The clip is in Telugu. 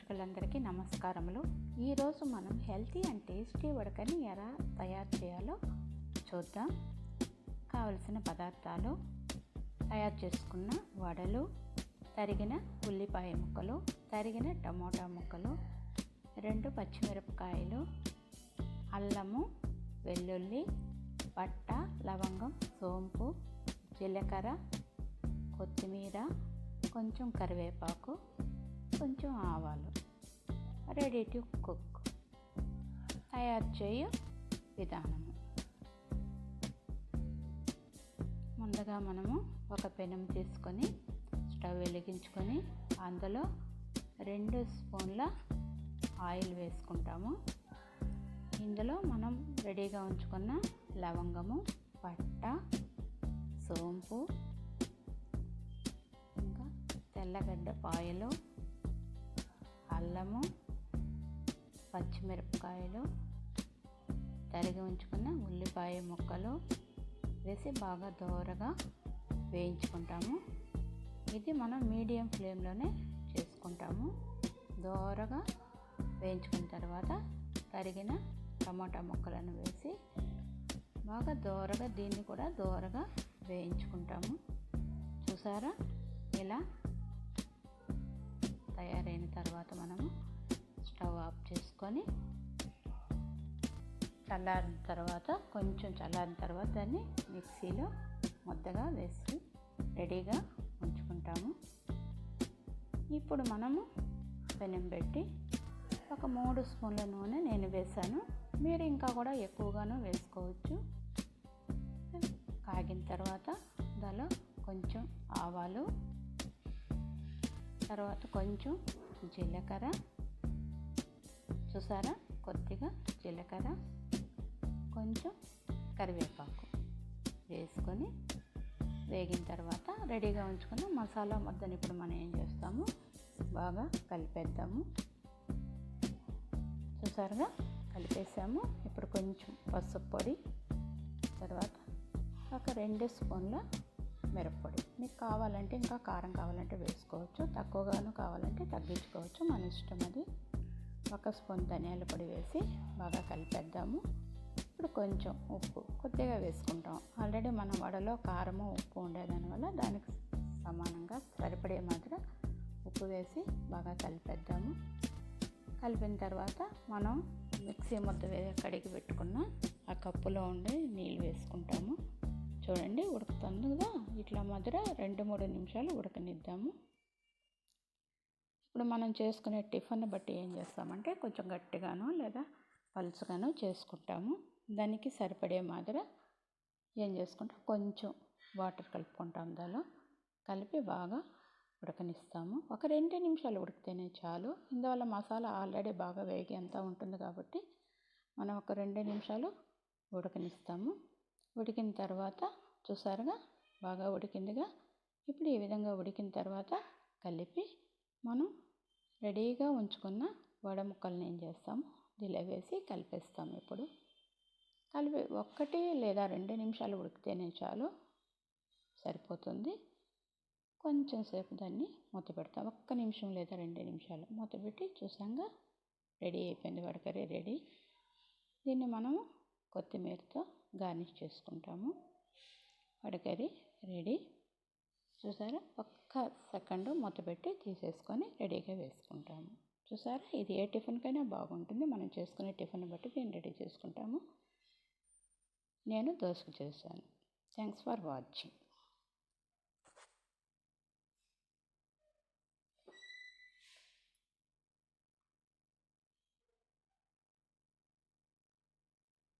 ప్రేక్షకులందరికీ నమస్కారములు. ఈరోజు మనం హెల్తీ అండ్ టేస్టీ వడకని ఎలా తయారు చేయాలో చూద్దాం. కావలసిన పదార్థాలు: తయారు చేసుకున్న వడలు, తరిగిన ఉల్లిపాయ ముక్కలు, తరిగిన టమోటా ముక్కలు, 2 పచ్చిమిరపకాయలు, అల్లము, వెల్లుల్లి, పట్ట, లవంగం, సోంపు, జీలకర్ర, కొత్తిమీర, కొంచెం కరివేపాకు, కొంచెం ఆవాలు. Ready to cook. తయారు చేయు విధానము: ముందుగా మనము ఒక పెనం తీసుకొని స్టవ్ వెలిగించుకొని అందులో 2 స్పూన్ల ఆయిల్ వేసుకుంటాము. ఇందులో మనం రెడీగా ఉంచుకున్న లవంగము, పట్ట, సోంపు, ఇంకా తెల్లగడ్డ పాయలు, అల్లము, పచ్చిమిరపకాయలు, తరిగి ఉంచుకున్న ఉల్లిపాయ ముక్కలు వేసి బాగా దోరగా వేయించుకుంటాము. ఇది మనం మీడియం ఫ్లేమ్లోనే చేసుకుంటాము. దోరగా వేయించుకున్న తర్వాత తరిగిన టమాటా ముక్కలను వేసి బాగా దోరగా దీన్ని కూడా దోరగా వేయించుకుంటాము. చూసారా, ఇలా తయారైన తర్వాత మనము స్టవ్ ఆఫ్ చేసుకొని కొంచెం చల్లారిన తర్వాత దాన్ని మిక్సీలో ముద్దగా వేసి రెడీగా ఉంచుకుంటాము. ఇప్పుడు మనము పెనం పెట్టి ఒక 3 స్పూన్ల నూనె నేను వేసాను. మీరు ఇంకా కూడా ఎక్కువగాను వేసుకోవచ్చు. కాగిన తర్వాత దానిలో కొంచెం ఆవాలు, తర్వాత కొంచెం జీలకర్ర, చూసారా, కొద్దిగా జీలకర్ర, కొంచెం కరివేపాకు వేసుకొని వేగిన తర్వాత రెడీగా ఉంచుకున్న మసాలా ముద్దని ఇప్పుడు మనం ఏం చేస్తాము, బాగా కలిపేద్దాము. చూసారుగా, కలిపేసాము. ఇప్పుడు కొంచెం పసుపు పొడి, తర్వాత ఒక 2 స్పూన్ల మిరప్పొడి. మీకు కావాలంటే ఇంకా కారం కావాలంటే వేసుకోవచ్చు, తక్కువగాను కావాలంటే తగ్గించుకోవచ్చు, మన ఇష్టం అది. 1 స్పూన్ ధనియాల పొడి వేసి బాగా కలిపేద్దాము. ఇప్పుడు కొంచెం ఉప్పు కొద్దిగా వేసుకుంటాం. ఆల్రెడీ మనం వడలో కారము ఉప్పు ఉండేదానివల్ల దానికి సమానంగా సరిపడే మాత్రం ఉప్పు వేసి బాగా కలిపేద్దాము. కలిపిన తర్వాత మనం మిక్సీ ముద్ద కడిగి పెట్టుకున్న ఆ కప్పులో ఉండే నీళ్ళు వేసుకుంటాము. చూడండి, ఉడుకుతుంది కదా, ఇట్లా మధ్య 2-3 నిమిషాలు ఉడకనిద్దాము. ఇప్పుడు మనం చేసుకునే టిఫిన్ బట్టి ఏం చేస్తామంటే కొంచెం గట్టిగాను లేదా పలుచగాను చేసుకుంటాము. దానికి సరిపడే మాదిరి ఏం చేసుకుంటాం, కొంచెం వాటర్ కలుపుకుంటాం. దానిలో కలిపి బాగా ఉడకనిస్తాము. ఒక 2 నిమిషాలు ఉడికితేనే చాలు. ఇందువల్ల మసాలా ఆల్రెడీ బాగా వేగి అంతా ఉంటుంది కాబట్టి మనం ఒక 2 నిమిషాలు ఉడకనిస్తాము. ఉడికిన తర్వాత చూసారుగా, బాగా ఉడికిందిగా. ఇప్పుడు ఈ విధంగా ఉడికిన తర్వాత కలిపి మనం రెడీగా ఉంచుకున్న వడ ముక్కల్ని ఏం చేస్తాము, దీనిలో వేసి కలిపేస్తాము. ఇప్పుడు కలిపి 1 లేదా 2 నిమిషాలు ఉడికితేనే చాలు, సరిపోతుంది. కొంచెం సేపు దాన్ని మూత పెడతాం. 1 నిమిషం లేదా 2 నిమిషాలు మూత పెట్టి చూసాంగా, రెడీ అయిపోయింది. Vada curry ready. దీన్ని మనము కొత్తిమీరతో గార్నిష్ చేసుకుంటాము. Vada curry ready. చూసారా, 1 సెకండ్ మూత పెట్టి తీసేసుకొని రెడీగా వేసుకుంటాము. చూసారా, ఇది ఏ టిఫిన్కైనా బాగుంటుంది. మనం చేసుకునే టిఫిన్ బట్టి దీన్ని రెడీ చేసుకుంటాము. నేను దోశకు చేశాను. Thanks for watching.